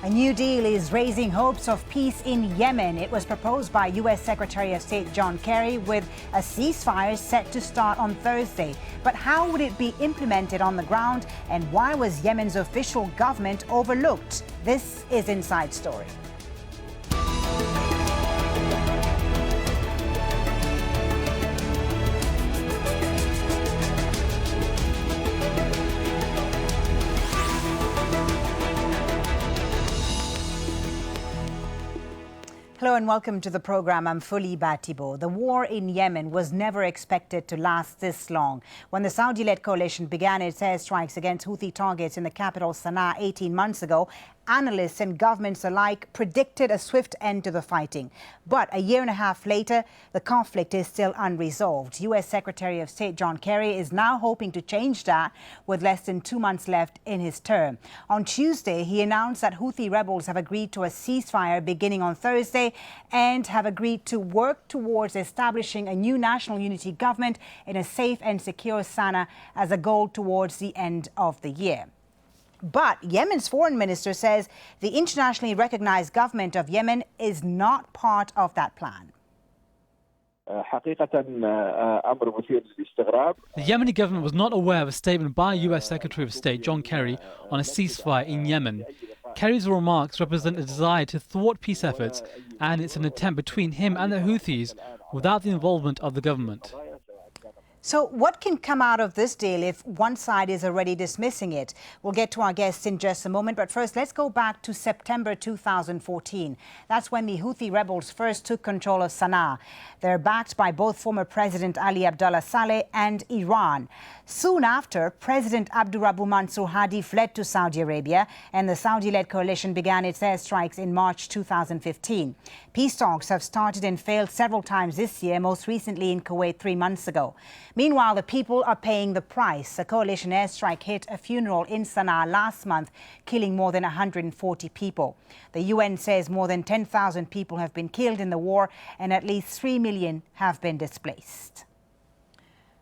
A new deal is raising hopes of peace in Yemen. It was proposed by U.S. Secretary of State John Kerry with a ceasefire set to start on Thursday. But how would it be implemented on the ground, and why was Yemen's official government overlooked? This is Inside Story. Hello and welcome to the program. I'm Fuli Batibo. The war in Yemen was never expected to last this long. When the Saudi-led coalition began its airstrikes against Houthi targets in the capital Sana'a 18 months ago, analysts and governments alike predicted a swift end to the fighting. But a year and a half later, the conflict is still unresolved. U.S. Secretary of State John Kerry is now hoping to change that with less than 2 months left in his term. On Tuesday, he announced that Houthi rebels have agreed to a ceasefire beginning on Thursday and have agreed to work towards establishing a new national unity government in a safe and secure Sana'a as a goal towards the end of the year. But Yemen's foreign minister says the internationally recognized government of Yemen is not part of that plan. The Yemeni government was not aware of a statement by US Secretary of State John Kerry on a ceasefire in Yemen. Kerry's remarks represent a desire to thwart peace efforts, and it's an attempt between him and the Houthis without the involvement of the government. So what can come out of this deal if one side is already dismissing it? We'll get to our guests in just a moment, but first let's go back to September 2014. That's when the Houthi rebels first took control of Sana'a. They're backed by both former President Ali Abdullah Saleh and Iran. Soon after, President Abdurrabbu Mansur Hadi fled to Saudi Arabia, and the Saudi-led coalition began its airstrikes in March 2015. Peace talks have started and failed several times this year, most recently in Kuwait 3 months ago. Meanwhile, the people are paying the price. A coalition airstrike hit a funeral in Sana'a last month, killing more than 140 people. The UN says more than 10,000 people have been killed in the war and at least 3 million have been displaced.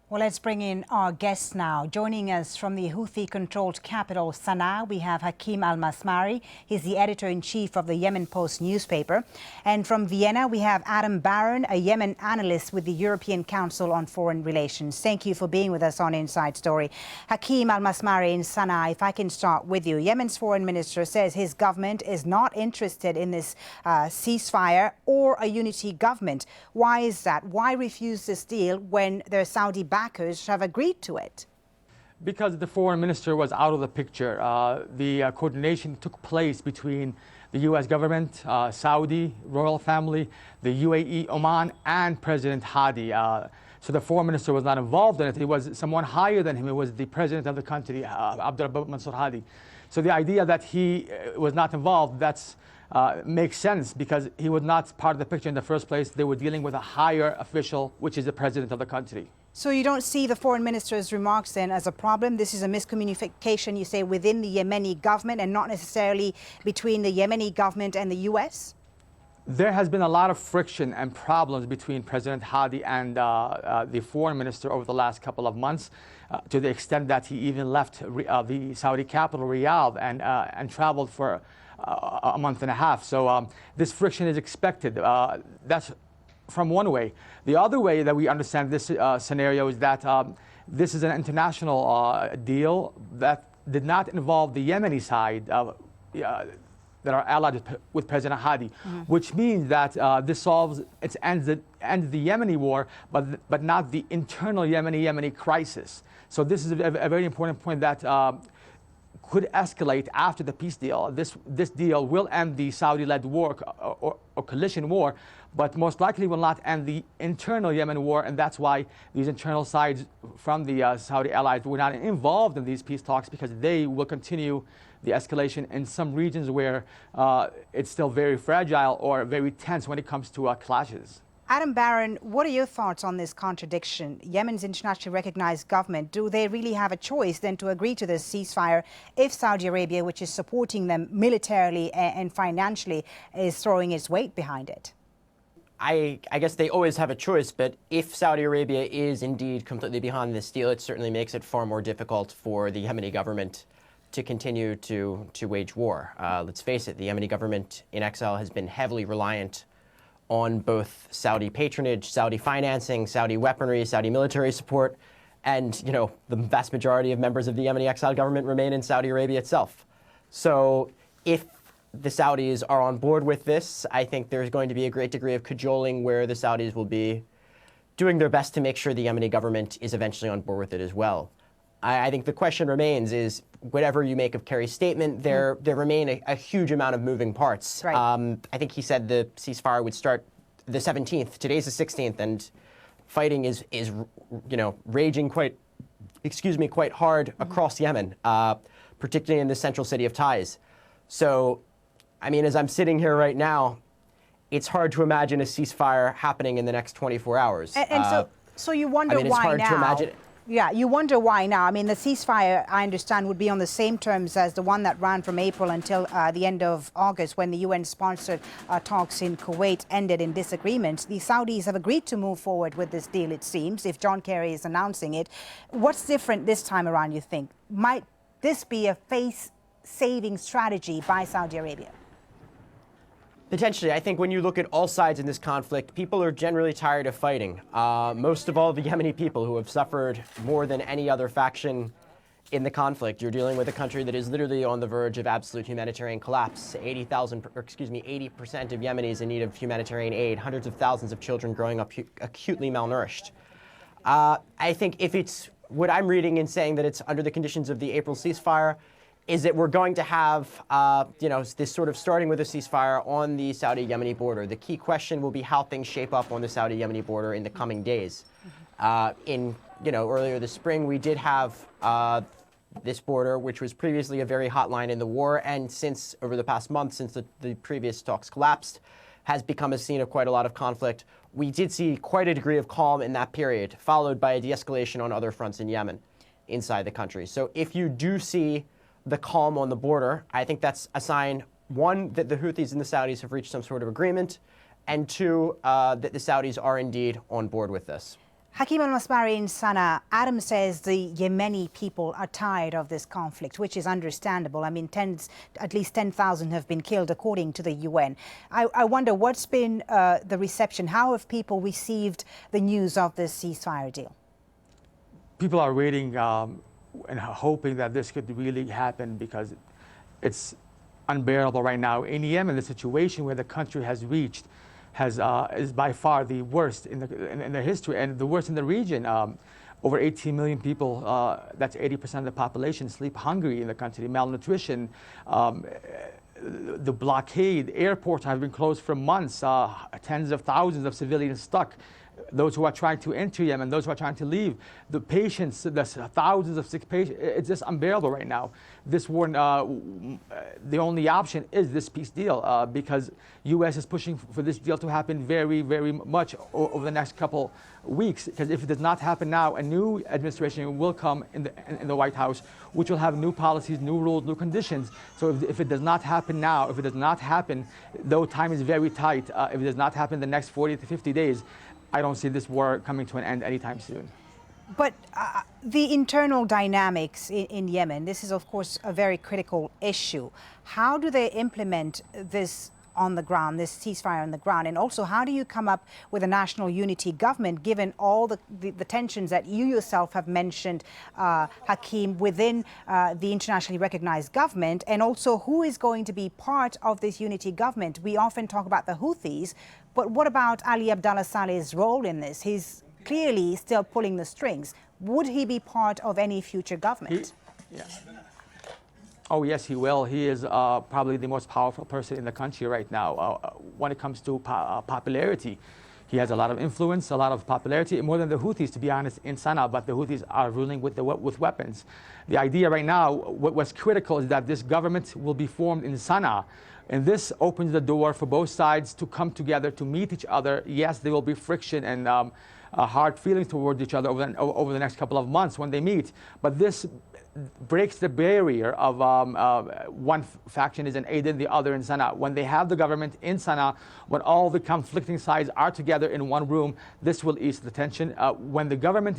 Well, let's bring in our guests now. Joining us from the Houthi-controlled capital, Sana'a, we have Hakim Al-Masmari. He's the editor-in-chief of the Yemen Post newspaper. And from Vienna, we have Adam Baron, a Yemen analyst with the European Council on Foreign Relations. Thank you for being with us on Inside Story. Hakim Al-Masmari in Sana'a, if I can start with you. Yemen's foreign minister says his government is not interested in this ceasefire or a unity government. Why is that? Why refuse this deal when their Saudi backers have agreed to it? Because the foreign minister was out of the picture. The coordination took place between the U.S. government, Saudi royal family, the UAE, Oman, and President Hadi. So the foreign minister was not involved in it. It was someone higher than him. It was the president of the country, Abdurrabbu Mansur Hadi. So the idea that he was not involved, that's makes sense because he was not part of the picture in the first place. They were dealing with a higher official, which is the president of the country. So you don't see the foreign minister's remarks then as a problem? This is a miscommunication, you say, within the Yemeni government and not necessarily between the Yemeni government and the U.S.? There has been a lot of friction and problems between President Hadi and the foreign minister over the last couple of months, to the extent that he even left the Saudi capital, Riyadh, and traveled for a month and a half. So this friction is expected. That's from one way. The other way that we understand this scenario is that this is an international deal that did not involve the Yemeni side that are allied with President Hadi, which means that this ends the Yemeni war, but not the internal Yemeni crisis. So this is a very important point that could escalate after the peace deal. This deal will end the Saudi-led war or coalition war, but most likely will not end the internal Yemen war, and that's why these internal sides from the Saudi allies were not involved in these peace talks, because they will continue the escalation in some regions where it's still very fragile or very tense when it comes to clashes. Adam Baron, what are your thoughts on this contradiction? Yemen's internationally recognized government, do they really have a choice then to agree to this ceasefire if Saudi Arabia, which is supporting them militarily and financially, is throwing its weight behind it? I guess they always have a choice, but if Saudi Arabia is indeed completely behind this deal, it certainly makes it far more difficult for the Yemeni government to continue to wage war. Let's face it, the Yemeni government in exile has been heavily reliant on both Saudi patronage, Saudi financing, Saudi weaponry, Saudi military support, and the vast majority of members of the Yemeni exiled government remain in Saudi Arabia itself. So if the Saudis are on board with this, I think there's going to be a great degree of cajoling where the Saudis will be doing their best to make sure the Yemeni government is eventually on board with it as well. I think the question remains is, whatever you make of Kerry's statement, there remain a huge amount of moving parts. Right. I think he said the ceasefire would start the 17th. Today's the 16th, and fighting is raging quite hard across Yemen, particularly in the central city of Taiz. So, I mean, as I'm sitting here right now, it's hard to imagine a ceasefire happening in the next 24 hours. And so you wonder it's why hard now. to imagine. Yeah, you wonder why now. I mean, the ceasefire, I understand, would be on the same terms as the one that ran from April until the end of August, when the UN-sponsored talks in Kuwait ended in disagreement. The Saudis have agreed to move forward with this deal, it seems, if John Kerry is announcing it. What's different this time around, you think? Might this be a face-saving strategy by Saudi Arabia? Potentially. I think when you look at all sides in this conflict, people are generally tired of fighting. Most of all, the Yemeni people, who have suffered more than any other faction in the conflict. You're dealing with a country that is literally on the verge of absolute humanitarian collapse. 80% of Yemenis in need of humanitarian aid, hundreds of thousands of children growing up acutely malnourished. I think if it's what I'm reading and saying that it's under the conditions of the April ceasefire, is that we're going to have, this sort of starting with a ceasefire on the Saudi-Yemeni border. The key question will be how things shape up on the Saudi-Yemeni border in the coming days. Earlier this spring, we did have this border, which was previously a very hot line in the war, and since, over the past month, since the previous talks collapsed, has become a scene of quite a lot of conflict. We did see quite a degree of calm in that period, followed by a de-escalation on other fronts in Yemen, inside the country. So if you do see the calm on the border, I think that's a sign, one, that the Houthis and the Saudis have reached some sort of agreement, and two, that the Saudis are indeed on board with this. Hakeem al-Masbari in Sana'a, Adam says the Yemeni people are tired of this conflict, which is understandable. I mean, at least 10,000 have been killed, according to the UN. I wonder, what's been the reception? How have people received the news of this ceasefire deal? People are waiting and hoping that this could really happen, because it's unbearable right now. In Yemen, the situation where the country has reached is by far the worst in their history, and the worst in the region. Over 18 million people, that's 80% of the population, sleep hungry in the country, malnutrition. The blockade, airports have been closed for months, tens of thousands of civilians stuck. Those who are trying to enter Yemen, those who are trying to leave, the patients, there's thousands of sick patients. It's just unbearable right now. This war, the only option is this peace deal, because U.S. is pushing for this deal to happen very, very much over the next couple weeks. Because if it does not happen now, a new administration will come in the White House, which will have new policies, new rules, new conditions. So if it does not happen now, if it does not happen, though time is very tight, if it does not happen the next 40 to 50 days, I don't see this war coming to an end anytime soon. But the internal dynamics in Yemen, this is, of course, a very critical issue. How do they implement this on the ground, this ceasefire on the ground? And also, how do you come up with a national unity government, given all the tensions that you yourself have mentioned, Hakeem, within the internationally recognized government? And also, who is going to be part of this unity government? We often talk about the Houthis, but what about Ali Abdullah Saleh's role in this? He's clearly still pulling the strings. Would he be part of any future government? Oh, yes, he will. He is probably the most powerful person in the country right now. When it comes to popularity, he has a lot of influence, a lot of popularity, more than the Houthis, to be honest, in Sana'a, but the Houthis are ruling with weapons. The idea right now, what was critical, is that this government will be formed in Sana'a. And this opens the door for both sides to come together, to meet each other. Yes, there will be friction and hard feelings towards each other over the next couple of months when they meet. But this breaks the barrier of one faction is in Aden, the other in Sana'a. When they have the government in Sana'a, when all the conflicting sides are together in one room, this will ease the tension. When the government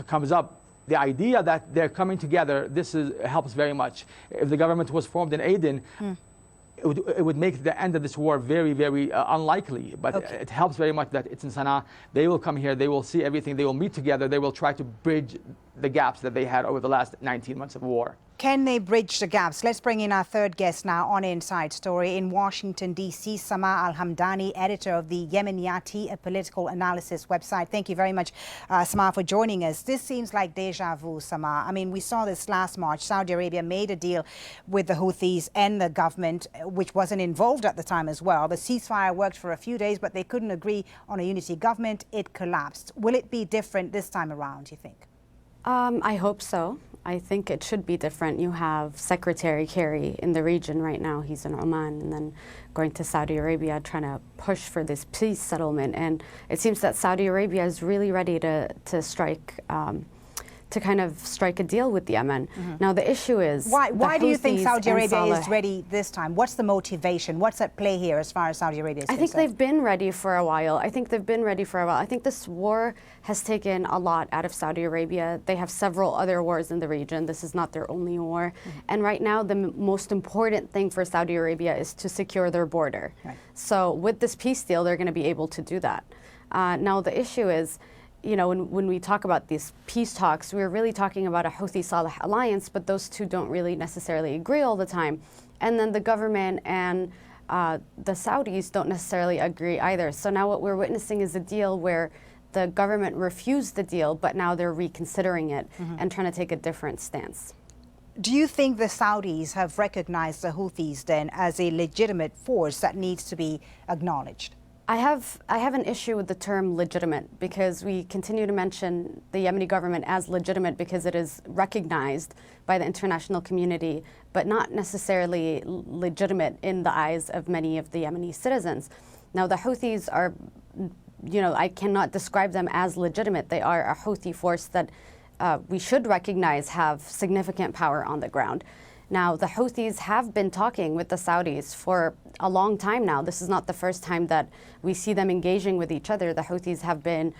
comes up, The idea that they're coming together, helps very much. If the government was formed in Aden, it would make the end of this war very, very unlikely. But it helps very much that it's in Sana'a. They will come here, they will see everything, they will meet together, they will try to bridge the gaps that they had over the last 19 months of war. Can they bridge the gaps? Let's bring in our third guest now on Inside Story. In Washington, D.C., Sama Al-Hamdani, editor of the Yemeniyati, a political analysis website. Thank you very much, Sama, for joining us. This seems like deja vu, Sama. I mean, we saw this last March. Saudi Arabia made a deal with the Houthis and the government, which wasn't involved at the time as well. The ceasefire worked for a few days, but they couldn't agree on a unity government. It collapsed. Will it be different this time around, you think? I hope so. I think it should be different. You have Secretary Kerry in the region right now. He's in Oman and then going to Saudi Arabia trying to push for this peace settlement. And it seems that Saudi Arabia is really ready to kind of strike a deal with Yemen. Now the issue is why do you think Saudi Arabia is ready this time? What's the motivation? What's at play here as far as Saudi Arabia is concerned? I think they've been ready for a while. I think this war has taken a lot out of Saudi Arabia. They have several other wars in the region. This is not their only war. And right now the most important thing for Saudi Arabia is to secure their border. So with this peace deal, they're going to be able to do that. Now the issue is, you know, when we talk about these peace talks, we're really talking about a Houthi-Saleh alliance, but those two don't really necessarily agree all the time. And then the government and the Saudis don't necessarily agree either. So now what we're witnessing is a deal where the government refused the deal, but now they're reconsidering it and trying to take a different stance. Do you think the Saudis have recognized the Houthis then as a legitimate force that needs to be acknowledged? I have an issue with the term legitimate because we continue to mention the Yemeni government as legitimate because it is recognized by the international community, but not necessarily legitimate in the eyes of many of the Yemeni citizens. Now the Houthis are, you know, I cannot describe them as legitimate. They are a Houthi force that we should recognize have significant power on the ground. Now, the Houthis have been talking with the Saudis for a long time now. This is not the first time that we see them engaging with each other. The Houthis have been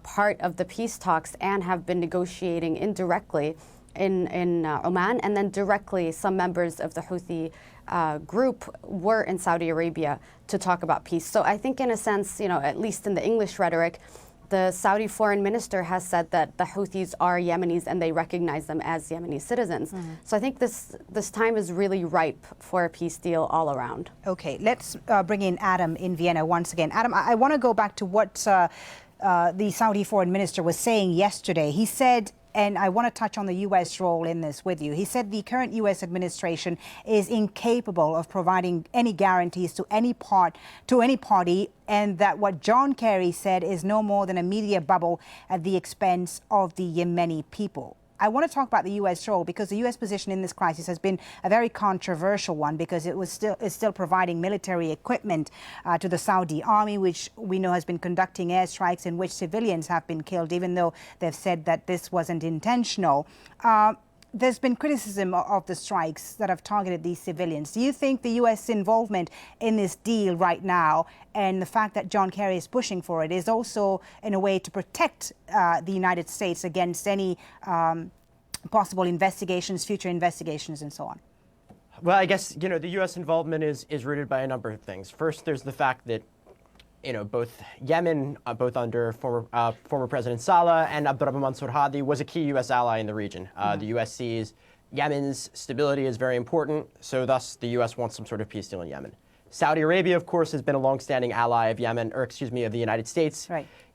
part of the peace talks and have been negotiating indirectly in Oman, and then directly some members of the Houthi group were in Saudi Arabia to talk about peace. So I think in a sense, you know, at least in the English rhetoric, the Saudi foreign minister has said that the Houthis are Yemenis and they recognize them as Yemeni citizens. So I think this time is really ripe for a peace deal all around. Okay, let's bring in Adam in Vienna once again. Adam, I want to go back to what the Saudi foreign minister was saying yesterday. He said, and I want to touch on the U.S. role in this with you. He said the current U.S. administration is incapable of providing any guarantees to any party, and that what John Kerry said is no more than a media bubble at the expense of the Yemeni people. I want to talk about the U.S. role because the U.S. position in this crisis has been a very controversial one because it's still providing military equipment to the Saudi army, which we know has been conducting airstrikes in which civilians have been killed, even though they've said that this wasn't intentional. There's been criticism of the strikes that have targeted these civilians. Do you think the U.S. involvement in this deal right now and the fact that John Kerry is pushing for it is also in a way to protect the United States against any possible investigations, future investigations, and so on? Well, I guess, you know, the U.S. involvement is rooted by a number of things. First, there's the fact that, you know, both Yemen, both under former President Saleh and Abdurrahman Mansour Hadi, was a key U.S. ally in the region. The U.S. sees Yemen's stability as very important, so thus the U.S. wants some sort of peace deal in Yemen. Saudi Arabia, of course, has been a longstanding ally of of the United States,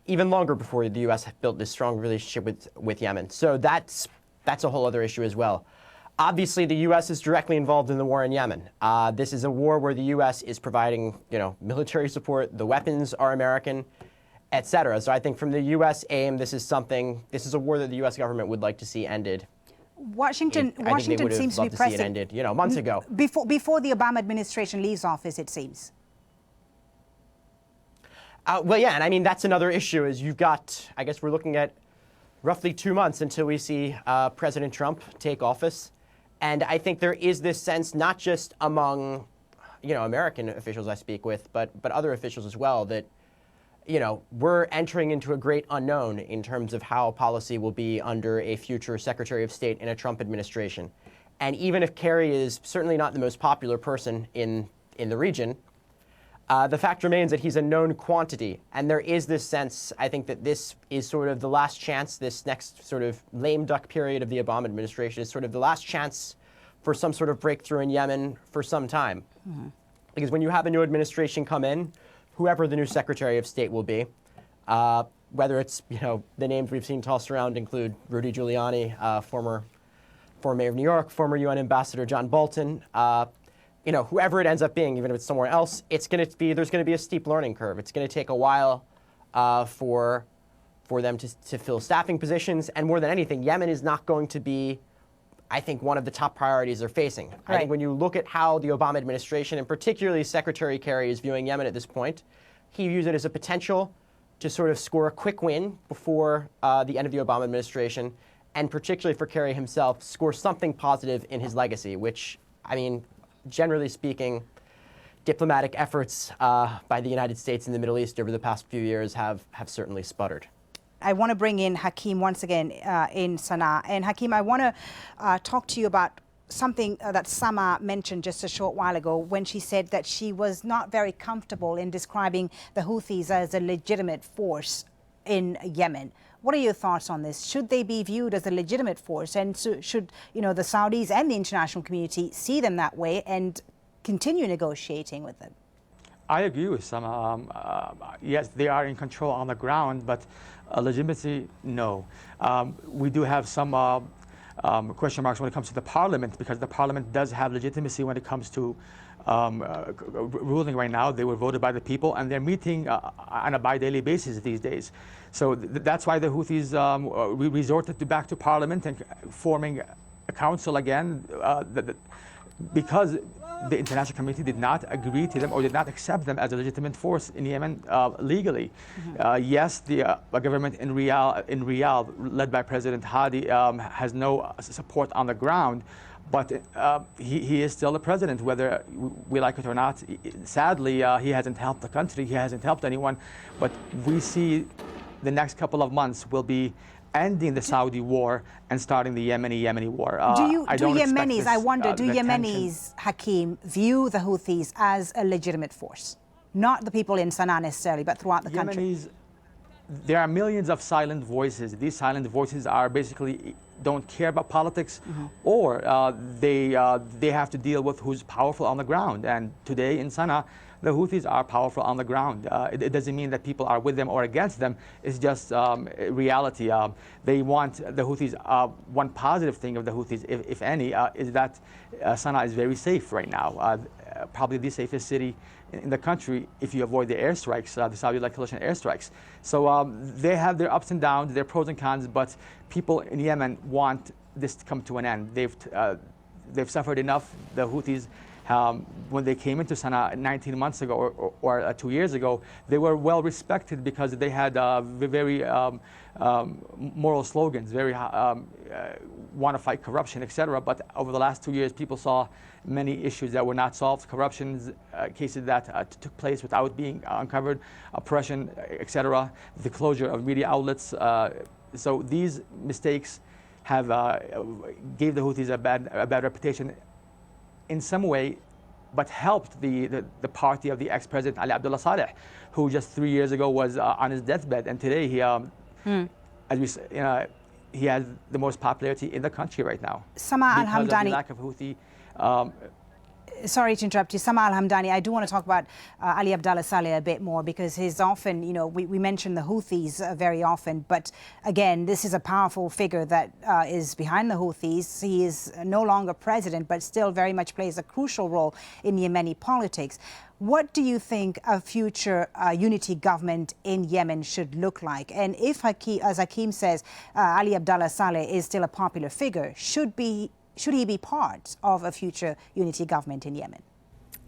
even longer before the U.S. built this strong relationship with Yemen. So that's a whole other issue as well. Obviously, the U.S. is directly involved in the war in Yemen. This is a war where the U.S. is providing, you know, military support. The weapons are American, et cetera. So I think from the U.S. aim, this is a war that the U.S. government would like to see ended. Washington seems to be pressing. See it ended, you know, months ago. Before the Obama administration leaves office, it seems. Well, yeah, and I mean, that's another issue is you've got, I guess we're looking at roughly 2 months until we see President Trump take office. And I think there is this sense, not just among, you know, American officials I speak with, but other officials as well, that, we're entering into a great unknown in terms of how policy will be under a future Secretary of State in a Trump administration. And even if Kerry is certainly not the most popular person in the region, the fact remains that he's a known quantity. And there is this sense, I think, that this is sort of the last chance, this next sort of lame duck period of the Obama administration is sort of the last chance for some sort of breakthrough in Yemen for some time. Mm-hmm. Because when you have a new administration come in, whoever the new Secretary of State will be, whether it's, the names we've seen tossed around include Rudy Giuliani, former mayor of New York, former UN Ambassador John Bolton, whoever it ends up being, even if it's somewhere else, there's going to be a steep learning curve. It's going to take a while for them to fill staffing positions. And more than anything, Yemen is not going to be, I think, one of the top priorities they're facing. Right. I think when you look at how the Obama administration, and particularly Secretary Kerry, is viewing Yemen at this point, he views it as a potential to sort of score a quick win before the end of the Obama administration, and particularly for Kerry himself, score something positive in his legacy, which, generally speaking, diplomatic efforts by the United States in the Middle East over the past few years have certainly sputtered. I want to bring in Hakeem once again in Sana'a. And Hakeem, I want to talk to you about something that Sama mentioned just a short while ago when she said that she was not very comfortable in describing the Houthis as a legitimate force in Yemen. What are your thoughts on this? Should they be viewed as a legitimate force? And should, the Saudis and the international community see them that way and continue negotiating with them? I agree with Sama. Yes, they are in control on the ground, but legitimacy, no. We do have some question marks when it comes to the parliament, because the parliament does have legitimacy when it comes to ruling right now. They were voted by the people, and they're meeting on a bi-daily basis these days. So that's why the Houthis resorted back to parliament and forming a council again, because the international community did not agree to them or did not accept them as a legitimate force in Yemen legally. Mm-hmm. Yes, the government in Riyadh, led by President Hadi, has no support on the ground, but he is still the president, whether we like it or not. Sadly, he hasn't helped the country, he hasn't helped anyone, but we see the next couple of months will be ending the Saudi war and starting the Yemeni war. Do Yemenis, Hakeem, view the Houthis as a legitimate force? Not the people in Sana'a necessarily, but throughout the country. There are millions of silent voices. These silent voices are basically don't care about politics, mm-hmm. or they have to deal with who's powerful on the ground. And today in Sana'a, the Houthis are powerful on the ground. It doesn't mean that people are with them or against them. It's just reality. They want the Houthis. One positive thing of the Houthis, if any, is that Sana'a is very safe right now. Probably the safest city in the country if you avoid the airstrikes, the Saudi-led coalition airstrikes. So they have their ups and downs, their pros and cons, but people in Yemen want this to come to an end. They've suffered enough. The Houthis, when they came into Sana'a 19 months ago or 2 years ago, they were well respected because they had very moral slogans, very want to fight corruption, etc. But over the last 2 years, people saw many issues that were not solved, corruption cases that took place without being uncovered, oppression, etc., the closure of media outlets. So these mistakes have gave the Houthis a bad reputation in some way, but helped the party of the ex-president Ali Abdullah Saleh, who just 3 years ago was on his deathbed, and today he, he has the most popularity in the country right now. Sama Al-Hamdani. Because of the lack of Houthi. Sorry to interrupt you. Sama Al-Hamdani, I do want to talk about Ali Abdullah Saleh a bit more, because he's often, we mention the Houthis very often, but again, this is a powerful figure that is behind the Houthis. He is no longer president, but still very much plays a crucial role in Yemeni politics. What do you think a future unity government in Yemen should look like? And if, as Hakeem says, Ali Abdullah Saleh is still a popular figure, should he be part of a future unity government in Yemen?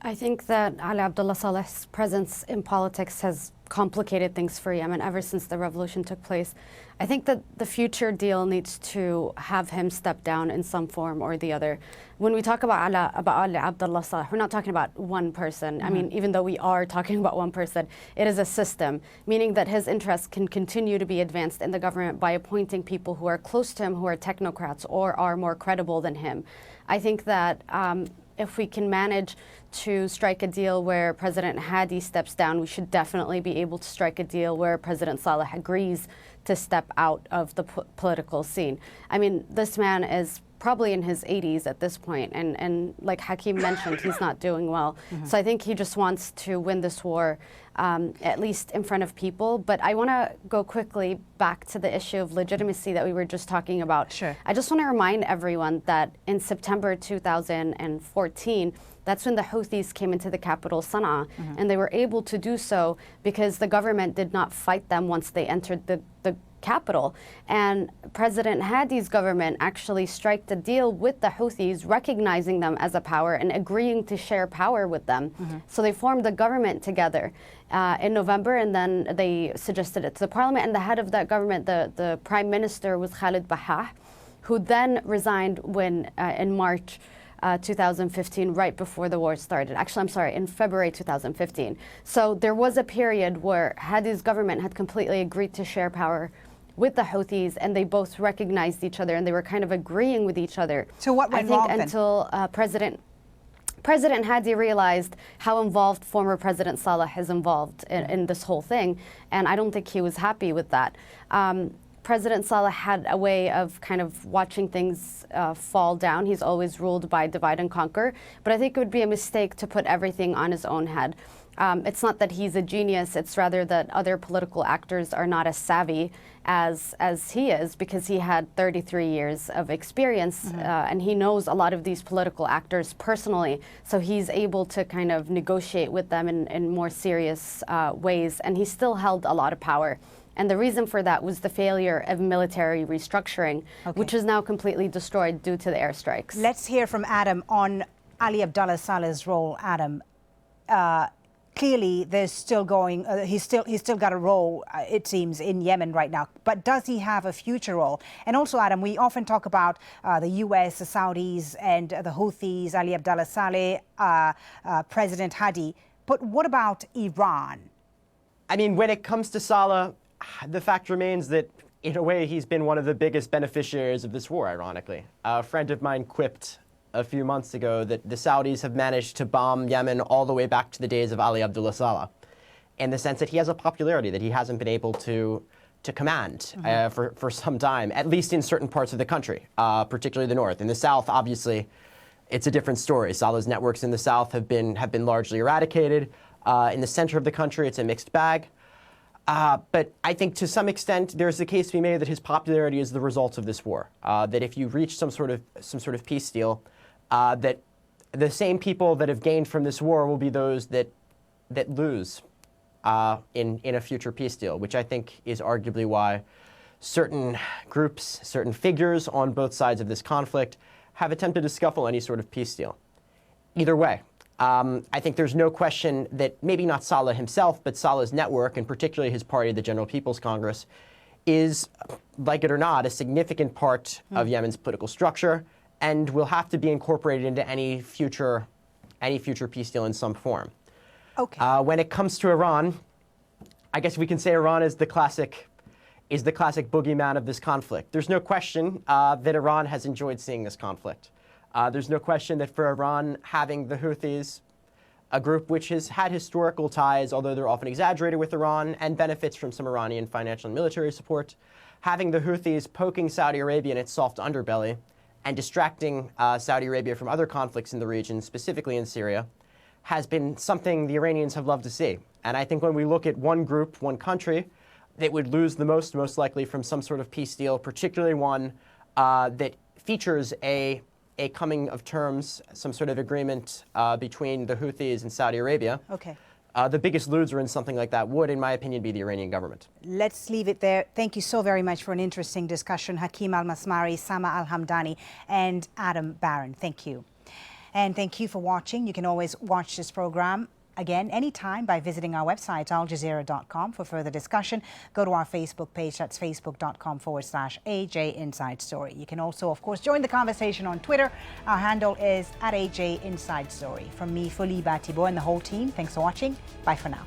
I think that Ali Abdullah Saleh's presence in politics has complicated things for Yemen ever since the revolution took place. I think that the future deal needs to have him step down in some form or the other. When we talk about Ali Abdullah Saleh, we're not talking about one person. I mean, even though we are talking about one person, it is a system, meaning that his interests can continue to be advanced in the government by appointing people who are close to him, who are technocrats or are more credible than him. I think that if we can manage to strike a deal where President Hadi steps down, we should definitely be able to strike a deal where President Saleh agrees to step out of the political scene. I mean, this man is probably in his 80s at this point, and like Hakeem mentioned, he's not doing well. So I think he just wants to win this war, at least in front of people. But I want to go quickly back to the issue of legitimacy that we were just talking about. Sure. I just want to remind everyone that in September 2014, that's when the Houthis came into the capital, Sana'a, and they were able to do so because the government did not fight them once they entered the capital. And President Hadi's government actually struck a deal with the Houthis, recognizing them as a power and agreeing to share power with them. So they formed a government together in November, and then they suggested it to the parliament, and the head of that government, the prime minister, was Khalid Bahah, who then resigned when in March 2015, right before the war started. Actually, I'm sorry, in February 2015. So there was a period where Hadi's government had completely agreed to share power with the Houthis, and they both recognized each other, and they were kind of agreeing with each other. So what went wrong then? Until President Hadi realized how involved former President Saleh is involved in this whole thing, and I don't think he was happy with that. President Saleh had a way of kind of watching things fall down. He's always ruled by divide and conquer, but I think it would be a mistake to put everything on his own head. It's not that he's a genius, it's rather that other political actors are not as savvy as he is, because he had 33 years of experience and he knows a lot of these political actors personally, so he's able to kind of negotiate with them in more serious ways, and he still held a lot of power. And the reason for that was the failure of military restructuring, which is now completely destroyed due to the airstrikes. Let's hear from Adam on Ali Abdullah Saleh's role. Adam, clearly there's still going, he's still got a role, it seems, in Yemen right now. But does he have a future role? And also, Adam, we often talk about the US, the Saudis, and the Houthis, Ali Abdullah Saleh, President Hadi. But what about Iran? I mean, when it comes to Saleh, the fact remains that, in a way, he's been one of the biggest beneficiaries of this war, ironically. A friend of mine quipped a few months ago that the Saudis have managed to bomb Yemen all the way back to the days of Ali Abdullah Saleh, in the sense that he has a popularity that he hasn't been able to command for some time, at least in certain parts of the country, particularly the north. In the south, obviously, it's a different story. Saleh's networks in the south have been largely eradicated. In the center of the country, it's a mixed bag. But I think to some extent there's the case to be made that his popularity is the result of this war. That if you reach some sort of peace deal, that the same people that have gained from this war will be those that lose in a future peace deal, which I think is arguably why certain groups, certain figures on both sides of this conflict have attempted to scuffle any sort of peace deal. Either way, I think there's no question that maybe not Saleh himself, but Saleh's network, and particularly his party, the General People's Congress, is, like it or not, a significant part of Yemen's political structure, and will have to be incorporated into any future peace deal in some form. Okay. When it comes to Iran, I guess we can say Iran is the classic boogeyman of this conflict. There's no question that Iran has enjoyed seeing this conflict. There's no question that for Iran, having the Houthis, a group which has had historical ties, although they're often exaggerated with Iran, and benefits from some Iranian financial and military support, having the Houthis poking Saudi Arabia in its soft underbelly and distracting Saudi Arabia from other conflicts in the region, specifically in Syria, has been something the Iranians have loved to see. And I think when we look at one group, one country, that would lose the most likely from some sort of peace deal, particularly one that features a coming of terms, some sort of agreement between the Houthis and Saudi Arabia. Okay. The biggest loser in something like that would, in my opinion, be the Iranian government. Let's leave it there. Thank you so very much for an interesting discussion. Hakeem Al-Masmari, Sama Al-Hamdani, and Adam Barron. Thank you. And thank you for watching. You can always watch this program again anytime by visiting our website, aljazeera.com, for further discussion. Go to our Facebook page. That's facebook.com/AJ Inside Story. You can also, of course, join the conversation on Twitter. Our handle is @AJ Inside Story. From me, Fuliba Tibo, and the whole team, thanks for watching. Bye for now.